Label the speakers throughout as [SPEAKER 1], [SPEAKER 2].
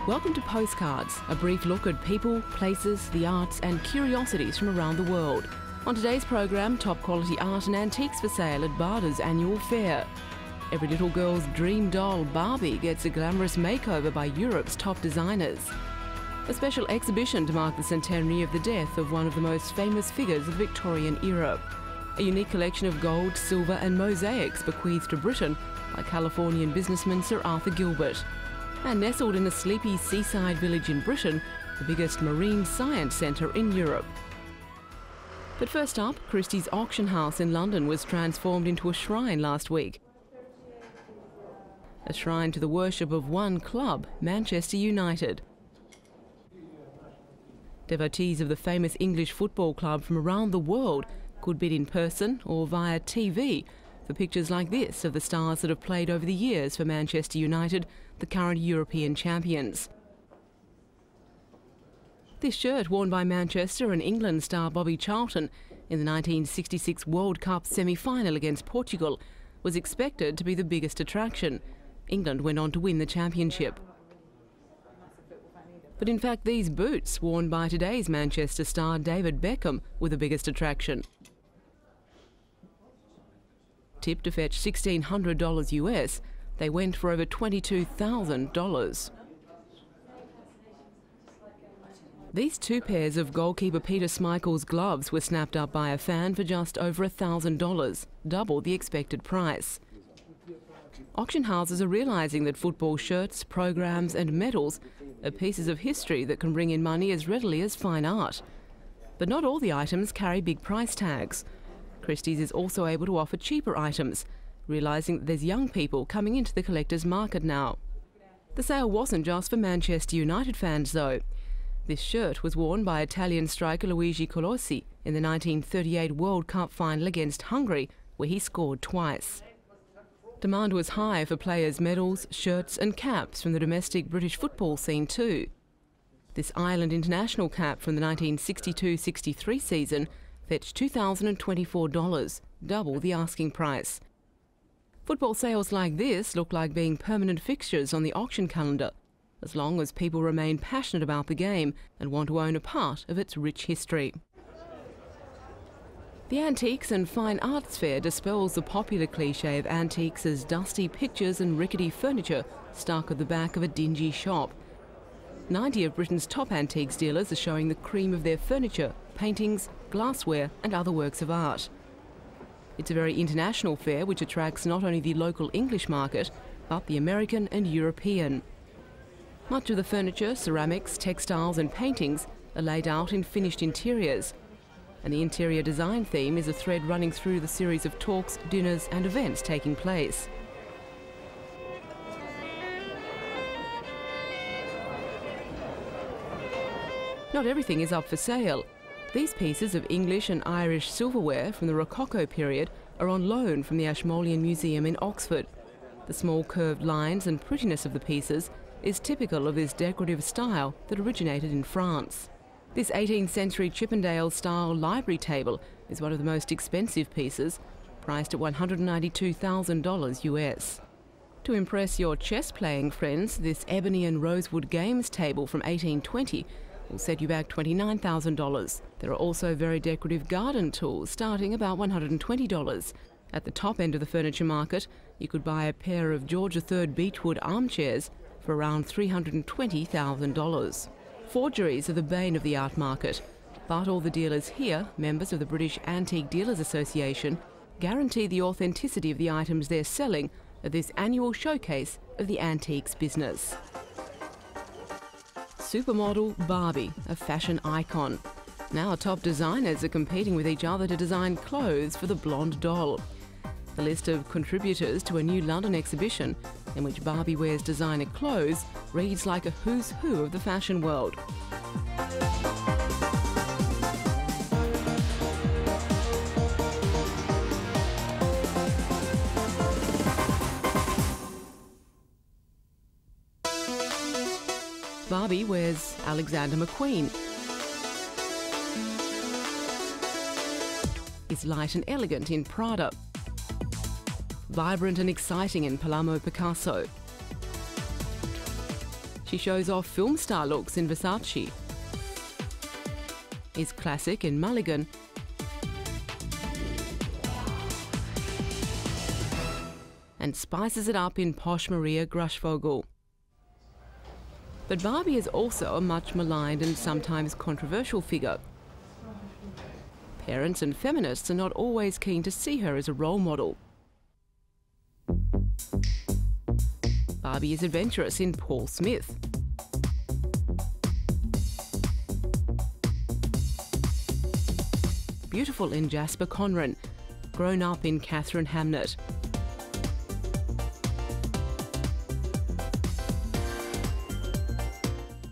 [SPEAKER 1] Welcome to Postcards, a brief look at people, places, the arts and curiosities from around the world. On today's program, top quality art and antiques for sale at Bada's annual fair. Every little girl's dream doll, Barbie, gets a glamorous makeover by Europe's top designers. A special exhibition to mark the centenary of the death of one of the most famous figures of the Victorian era. A unique collection of gold, silver and mosaics bequeathed to Britain by Californian businessman Sir Arthur Gilbert. And nestled in a sleepy seaside village in Britain, the biggest marine science centre in Europe. But first up, Christie's auction house in London was transformed into a shrine last week. A shrine to the worship of one club, Manchester United. Devotees of the famous English football club from around the world could bid in person or via TV for pictures like this of the stars that have played over the years for Manchester United, the current European champions. This shirt, worn by Manchester and England star Bobby Charlton in the 1966 World Cup semi-final against Portugal, was expected to be the biggest attraction. England went on to win the championship. But in fact, these boots, worn by today's Manchester star David Beckham, were the biggest attraction. Tipped to fetch $1,600 US, they went for over $22,000. These two pairs of goalkeeper Peter Schmeichel's gloves were snapped up by a fan for just over $1,000, double the expected price. Auction houses are realising that football shirts, programs and medals are pieces of history that can bring in money as readily as fine art. But not all the items carry big price tags. Christie's is also able to offer cheaper items, realising that there's young people coming into the collector's market now. The sale wasn't just for Manchester United fans though. This shirt was worn by Italian striker Luigi Colossi in the 1938 World Cup final against Hungary, where he scored twice. Demand was high for players' medals, shirts and caps from the domestic British football scene too. This Ireland international cap from the 1962-63 season fetched $2,024, double the asking price. Football sales like this look like being permanent fixtures on the auction calendar, as long as people remain passionate about the game and want to own a part of its rich history. The Antiques and Fine Arts Fair dispels the popular cliché of antiques as dusty pictures and rickety furniture stuck at the back of a dingy shop. 90 of Britain's top antiques dealers are showing the cream of their furniture, paintings, glassware and other works of art. It's a very international fair which attracts not only the local English market, but the American and European. Much of the furniture, ceramics, textiles and paintings are laid out in finished interiors. And the interior design theme is a thread running through the series of talks, dinners and events taking place. Not everything is up for sale. These pieces of English and Irish silverware from the Rococo period are on loan from the Ashmolean Museum in Oxford. The small curved lines and prettiness of the pieces is typical of this decorative style that originated in France. This 18th century Chippendale-style library table is one of the most expensive pieces, priced at $192,000 US. To impress your chess-playing friends, this ebony and rosewood games table from 1820 will set you back $29,000. There are also very decorative garden tools starting about $120. At the top end of the furniture market, you could buy a pair of George III beechwood armchairs for around $320,000. Forgeries are the bane of the art market, but all the dealers here, members of the British Antique Dealers Association, guarantee the authenticity of the items they're selling at this annual showcase of the antiques business. Supermodel Barbie, a fashion icon. Now top designers are competing with each other to design clothes for the blonde doll. The list of contributors to a new London exhibition in which Barbie wears designer clothes reads like a who's who of the fashion world. Barbie wears Alexander McQueen. Is light and elegant in Prada. Vibrant and exciting in Palamo Picasso. She shows off film star looks in Versace, is classic in Mulligan, and spices it up in posh Maria Grushvogel. But Barbie is also a much maligned and sometimes controversial figure. Parents and feminists are not always keen to see her as a role model. Barbie is adventurous in Paul Smith. Beautiful in Jasper Conran, grown up in Catherine Hamnett.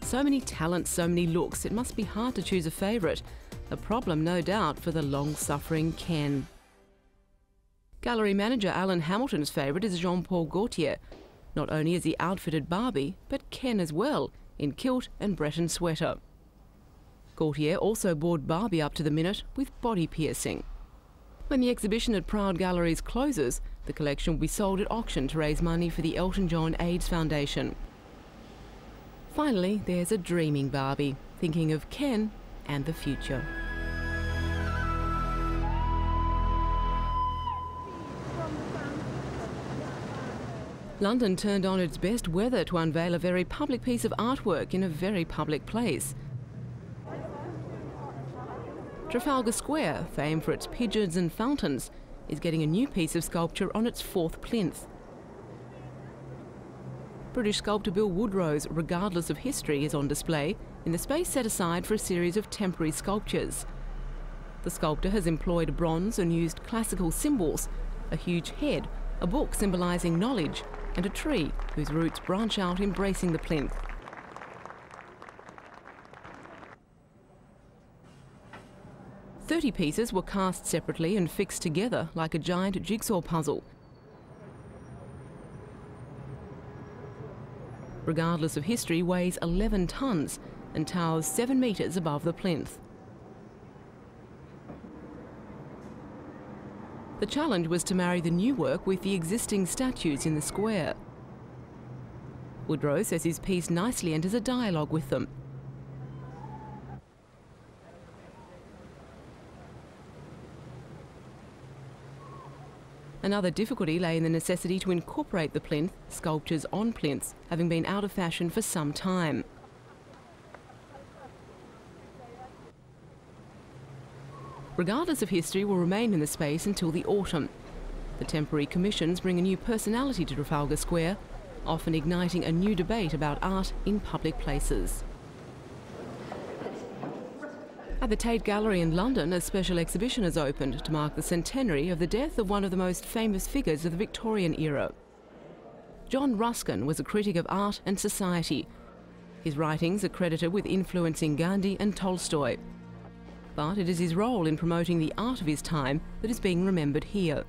[SPEAKER 1] So many talents, so many looks, it must be hard to choose a favourite. A problem, no doubt, for the long-suffering Ken. Gallery manager Alan Hamilton's favourite is Jean-Paul Gaultier. Not only has he outfitted Barbie, but Ken as well, in kilt and Breton sweater. Gaultier also bored Barbie up to the minute with body piercing. When the exhibition at Proud Galleries closes, the collection will be sold at auction to raise money for the Elton John AIDS Foundation. Finally, there's a dreaming Barbie, thinking of Ken and the future. London turned on its best weather to unveil a very public piece of artwork in a very public place. Trafalgar Square, famed for its pigeons and fountains, is getting a new piece of sculpture on its 4th plinth. British sculptor Bill Woodrow's Regardless of History is on display in the space set aside for a series of temporary sculptures. The sculptor has employed bronze and used classical symbols, a huge head, a book symbolising knowledge, and a tree whose roots branch out embracing the plinth. "30 pieces were cast separately and fixed together like a giant jigsaw puzzle. Regardless of History weighs 11 tonnes and towers 7 metres above the plinth. The challenge was to marry the new work with the existing statues in the square. Woodrow says his piece nicely enters a dialogue with them. Another difficulty lay in the necessity to incorporate the plinth, sculptures on plinths, having been out of fashion for some time. Regardless of History will remain in the space until the autumn. The temporary commissions bring a new personality to Trafalgar Square, often igniting a new debate about art in public places. At the Tate Gallery in London, a special exhibition has opened to mark the centenary of the death of one of the most famous figures of the Victorian era. John Ruskin was a critic of art and society. His writings are credited with influencing Gandhi and Tolstoy. But it is his role in promoting the art of his time that is being remembered here.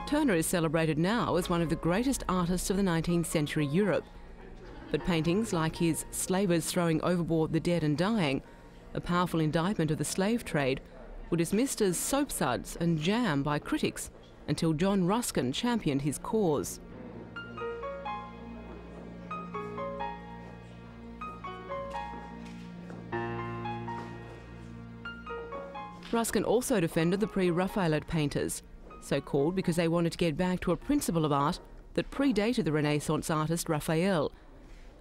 [SPEAKER 1] Turner is celebrated now as one of the greatest artists of the 19th century Europe. But paintings like his Slavers Throwing Overboard the Dead and Dying, a powerful indictment of the slave trade, were dismissed as soapsuds and jam by critics until John Ruskin championed his cause. Ruskin also defended the pre-Raphaelite painters, so called because they wanted to get back to a principle of art that predated the Renaissance artist Raphael.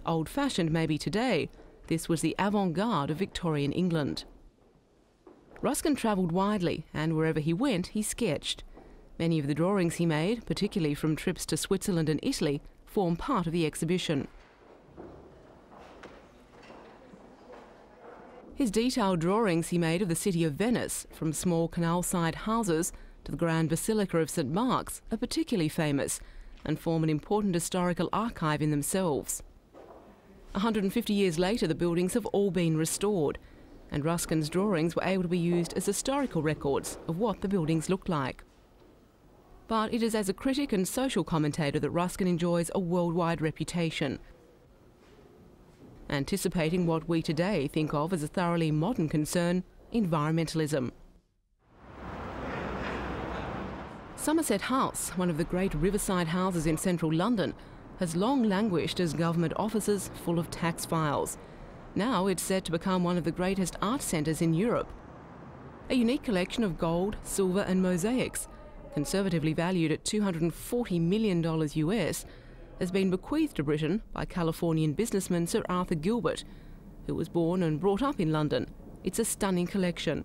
[SPEAKER 1] Old-fashioned maybe today, this was the avant-garde of Victorian England. Ruskin travelled widely, and wherever he went, he sketched. Many of the drawings he made, particularly from trips to Switzerland and Italy, form part of the exhibition. His detailed drawings he made of the city of Venice, from small canal-side houses to the Grand Basilica of St Mark's, are particularly famous and form an important historical archive in themselves. 150 years later, the buildings have all been restored, and Ruskin's drawings were able to be used as historical records of what the buildings looked like. But it is as a critic and social commentator that Ruskin enjoys a worldwide reputation. Anticipating what we today think of as a thoroughly modern concern, environmentalism. Somerset House, one of the great riverside houses in central London, has long languished as government offices full of tax files. Now it's set to become one of the greatest art centres in Europe. A unique collection of gold, silver and mosaics, conservatively valued at $240 million US, has been bequeathed to Britain by Californian businessman Sir Arthur Gilbert, who was born and brought up in London. It's a stunning collection.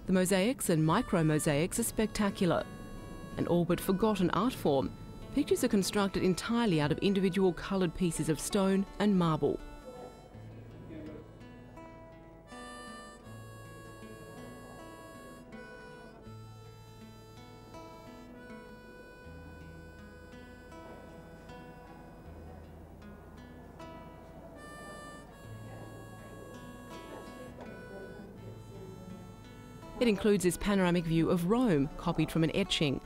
[SPEAKER 1] The mosaics and micro-mosaics are spectacular. An all but forgotten art form, pictures are constructed entirely out of individual coloured pieces of stone and marble. It includes this panoramic view of Rome, copied from an etching.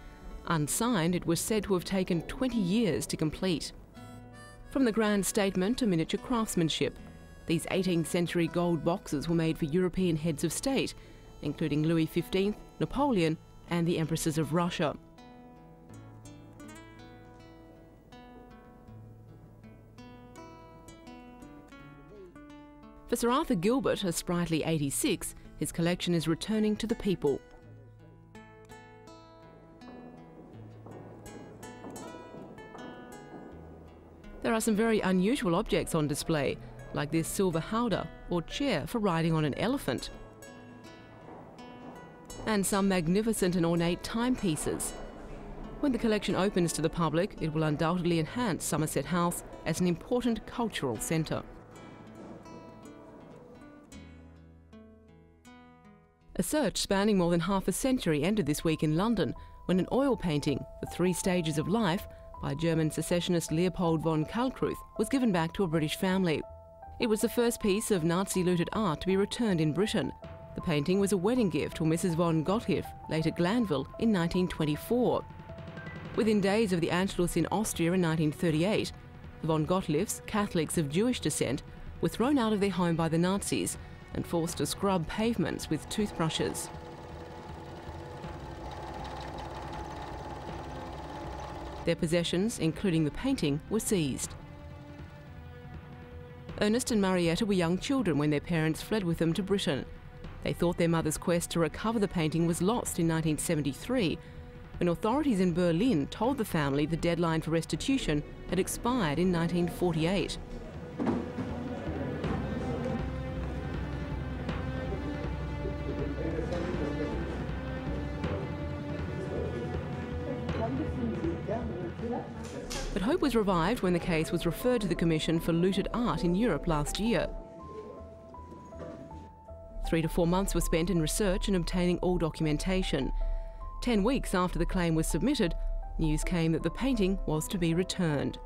[SPEAKER 1] Unsigned, it was said to have taken 20 years to complete. From the grand statement to miniature craftsmanship, these 18th century gold boxes were made for European heads of state, including Louis XV, Napoleon and the Empresses of Russia. For Sir Arthur Gilbert, a sprightly 86, his collection is returning to the people. There are some very unusual objects on display, like this silver howdah or chair for riding on an elephant, and some magnificent and ornate timepieces. When the collection opens to the public, it will undoubtedly enhance Somerset House as an important cultural centre. A search spanning more than half a century ended this week in London when an oil painting, The Three Stages of Life, by German secessionist Leopold von Kalkreuth, was given back to a British family. It was the first piece of Nazi-looted art to be returned in Britain. The painting was a wedding gift for Mrs. von Gottlieb, late at Glanville, in 1924. Within days of the Anschluss in Austria in 1938, the von Gottliebs, Catholics of Jewish descent, were thrown out of their home by the Nazis and forced to scrub pavements with toothbrushes. Their possessions, including the painting, were seized. Ernest and Marietta were young children when their parents fled with them to Britain. They thought their mother's quest to recover the painting was lost in 1973, when authorities in Berlin told the family the deadline for restitution had expired in 1948. But hope was revived when the case was referred to the Commission for Looted Art in Europe last year. 3 to 4 months were spent in research and obtaining all documentation. 10 weeks after the claim was submitted, news came that the painting was to be returned.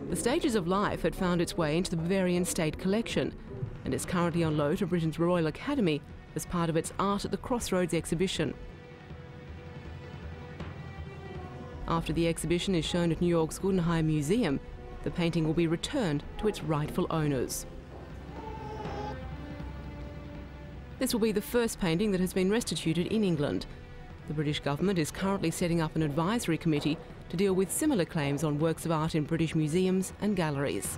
[SPEAKER 1] The Stages of Life had found its way into the Bavarian State Collection and is currently on loan to Britain's Royal Academy as part of its Art at the Crossroads exhibition. After the exhibition is shown at New York's Guggenheim Museum, the painting will be returned to its rightful owners. This will be the first painting that has been restituted in England. The British government is currently setting up an advisory committee to deal with similar claims on works of art in British museums and galleries.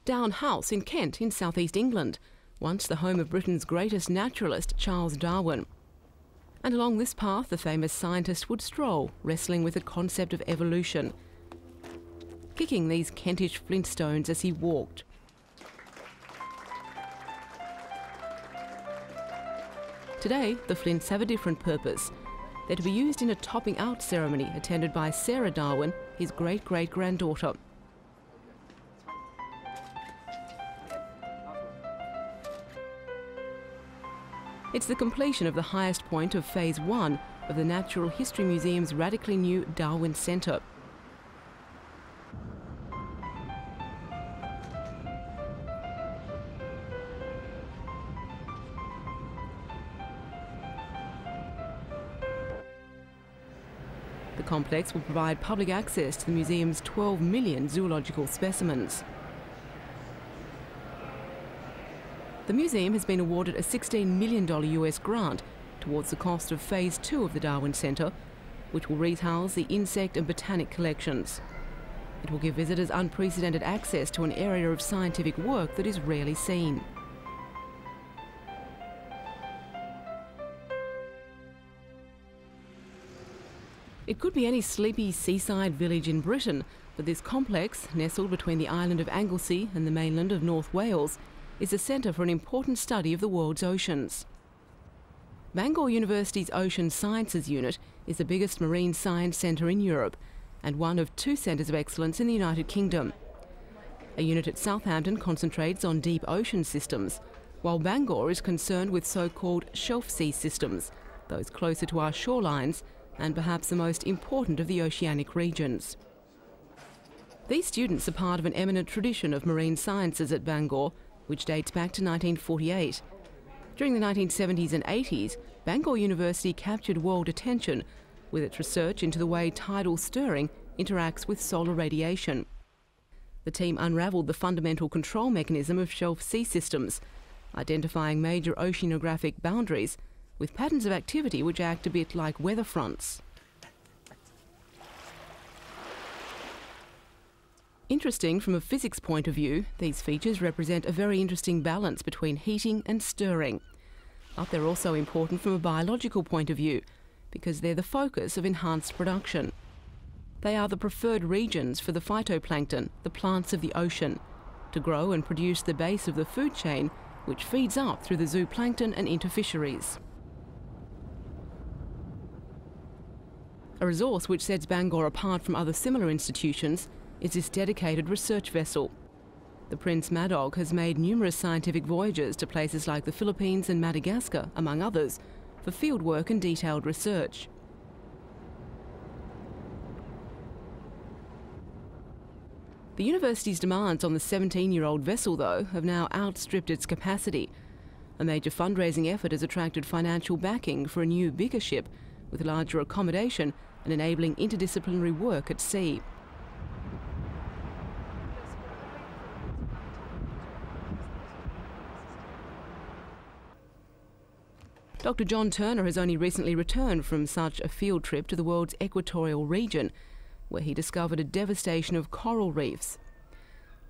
[SPEAKER 1] Down House in Kent in southeast England, once the home of Britain's greatest naturalist, Charles Darwin. And along this path the famous scientist would stroll, wrestling with the concept of evolution, kicking these Kentish flintstones as he walked. Today, the flints have a different purpose. They're to be used in a topping out ceremony attended by Sarah Darwin, his great-great-granddaughter. It's the completion of the highest point of Phase 1 of the Natural History Museum's radically new Darwin Centre. The complex will provide public access to the museum's 12 million zoological specimens. The museum has been awarded a $16 million US grant towards the cost of Phase 2 of the Darwin Centre, which will rehouse the insect and botanic collections. It will give visitors unprecedented access to an area of scientific work that is rarely seen. It could be any sleepy seaside village in Britain, but this complex, nestled between the island of Anglesey and the mainland of North Wales, is a centre for an important study of the world's oceans. Bangor University's Ocean Sciences Unit is the biggest marine science centre in Europe and one of 2 centres of excellence in the United Kingdom. A unit at Southampton concentrates on deep ocean systems, while Bangor is concerned with so-called shelf sea systems, those closer to our shorelines and perhaps the most important of the oceanic regions. These students are part of an eminent tradition of marine sciences at Bangor, which dates back to 1948. During the 1970s and 80s, Bangor University captured world attention with its research into the way tidal stirring interacts with solar radiation. The team unravelled the fundamental control mechanism of shelf sea systems, identifying major oceanographic boundaries with patterns of activity which act a bit like weather fronts. Interesting from a physics point of view, these features represent a very interesting balance between heating and stirring. But they're also important from a biological point of view, because they're the focus of enhanced production. They are the preferred regions for the phytoplankton, the plants of the ocean, to grow and produce the base of the food chain, which feeds up through the zooplankton and into fisheries. A resource which sets Bangor apart from other similar institutions is this dedicated research vessel. The Prince Madog has made numerous scientific voyages to places like the Philippines and Madagascar, among others, for fieldwork and detailed research. The university's demands on the 17-year-old vessel, though, have now outstripped its capacity. A major fundraising effort has attracted financial backing for a new, bigger ship with larger accommodation and enabling interdisciplinary work at sea. Dr. John Turner has only recently returned from such a field trip to the world's equatorial region, where he discovered a devastation of coral reefs.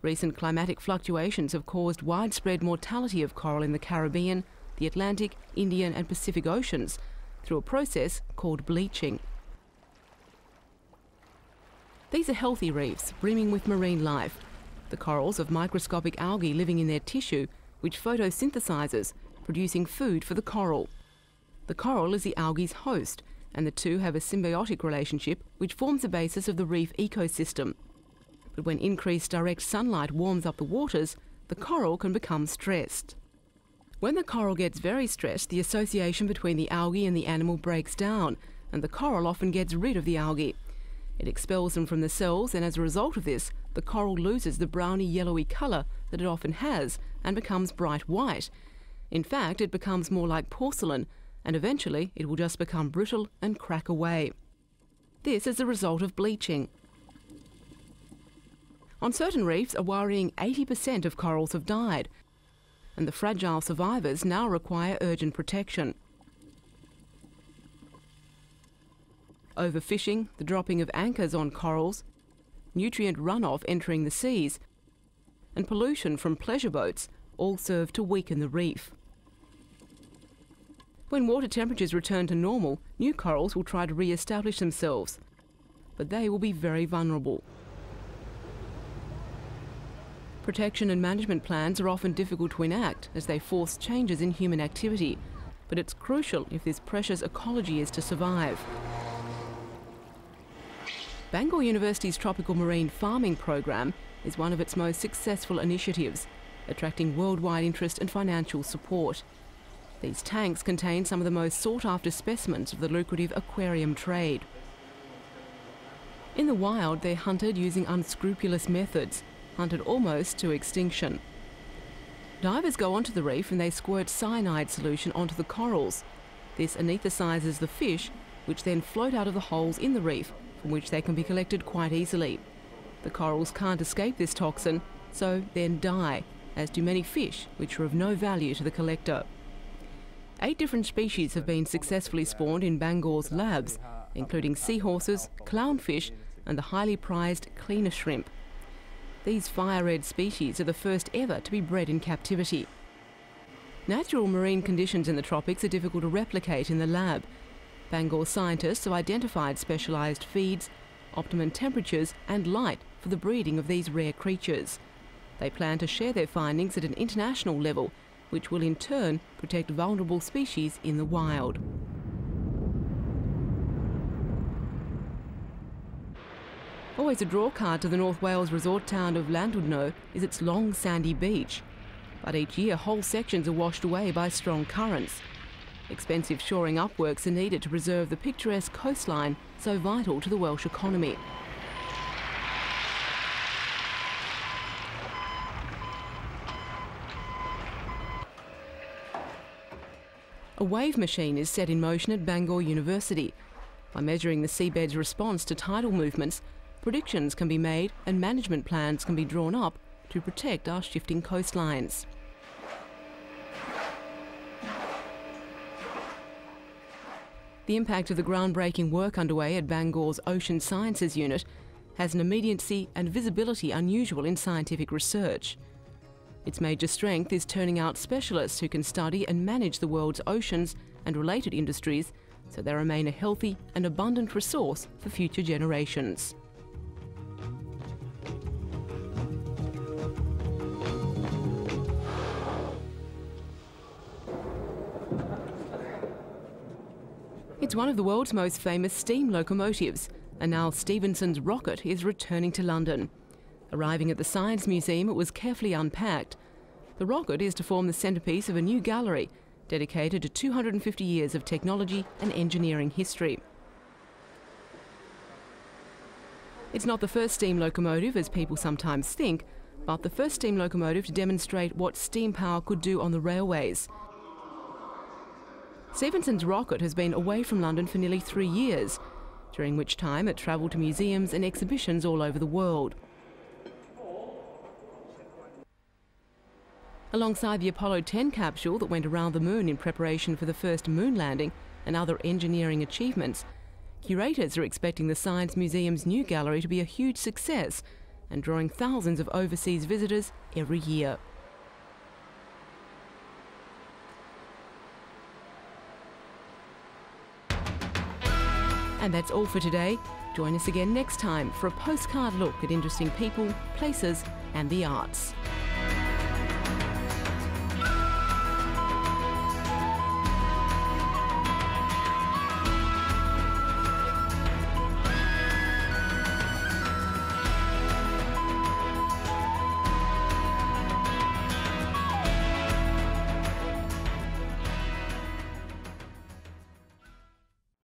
[SPEAKER 1] Recent climatic fluctuations have caused widespread mortality of coral in the Caribbean, the Atlantic, Indian and Pacific Oceans through a process called bleaching. These are healthy reefs, brimming with marine life. The corals have microscopic algae living in their tissue, which photosynthesizes, producing food for the coral. The coral is the algae's host, and the two have a symbiotic relationship which forms the basis of the reef ecosystem. But when increased direct sunlight warms up the waters, the coral can become stressed. When the coral gets very stressed, the association between the algae and the animal breaks down, and the coral often gets rid of the algae. It expels them from the cells, and as a result of this, the coral loses the browny yellowy colour that it often has and becomes bright white. In fact, it becomes more like porcelain, and eventually it will just become brittle and crack away. This is the result of bleaching. On certain reefs, a worrying 80% of corals have died, and the fragile survivors now require urgent protection. Overfishing, the dropping of anchors on corals, nutrient runoff entering the seas, and pollution from pleasure boats all serve to weaken the reef. When water temperatures return to normal, new corals will try to re-establish themselves, but they will be very vulnerable. Protection and management plans are often difficult to enact as they force changes in human activity, but it's crucial if this precious ecology is to survive. Bangor University's Tropical Marine Farming program is one of its most successful initiatives, attracting worldwide interest and financial support. These tanks contain some of the most sought-after specimens of the lucrative aquarium trade. In the wild, they're hunted using unscrupulous methods, hunted almost to extinction. Divers go onto the reef and they squirt cyanide solution onto the corals. This anaesthetises the fish which then float out of the holes in the reef, from which they can be collected quite easily. The corals can't escape this toxin, so then die, as do many fish, which are of no value to the collector. 8 different species have been successfully spawned in Bangor's labs, including seahorses, clownfish and the highly prized cleaner shrimp. These fire-red species are the first ever to be bred in captivity. Natural marine conditions in the tropics are difficult to replicate in the lab. Bangor scientists have identified specialised feeds, optimum temperatures and light for the breeding of these rare creatures. They plan to share their findings at an international level, which will in turn protect vulnerable species in the wild. Always a drawcard to the North Wales resort town of Llandudno is its long sandy beach. But each year whole sections are washed away by strong currents. Expensive shoring up works are needed to preserve the picturesque coastline so vital to the Welsh economy. A wave machine is set in motion at Bangor University. By measuring the seabed's response to tidal movements, predictions can be made and management plans can be drawn up to protect our shifting coastlines. The impact of the groundbreaking work underway at Bangor's Ocean Sciences Unit has an immediacy and visibility unusual in scientific research. Its major strength is turning out specialists who can study and manage the world's oceans and related industries so they remain a healthy and abundant resource for future generations. It's one of the world's most famous steam locomotives, and now Stephenson's rocket is returning to London. Arriving at the Science Museum, it was carefully unpacked. The rocket is to form the centrepiece of a new gallery dedicated to 250 years of technology and engineering history. It's not the first steam locomotive, as people sometimes think, but the first steam locomotive to demonstrate what steam power could do on the railways. Stephenson's rocket has been away from London for nearly 3 years, during which time it travelled to museums and exhibitions all over the world. Alongside the Apollo 10 capsule that went around the moon in preparation for the first moon landing and other engineering achievements, curators are expecting the Science Museum's new gallery to be a huge success and drawing thousands of overseas visitors every year. And that's all for today. Join us again next time for a postcard look at interesting people, places and the arts.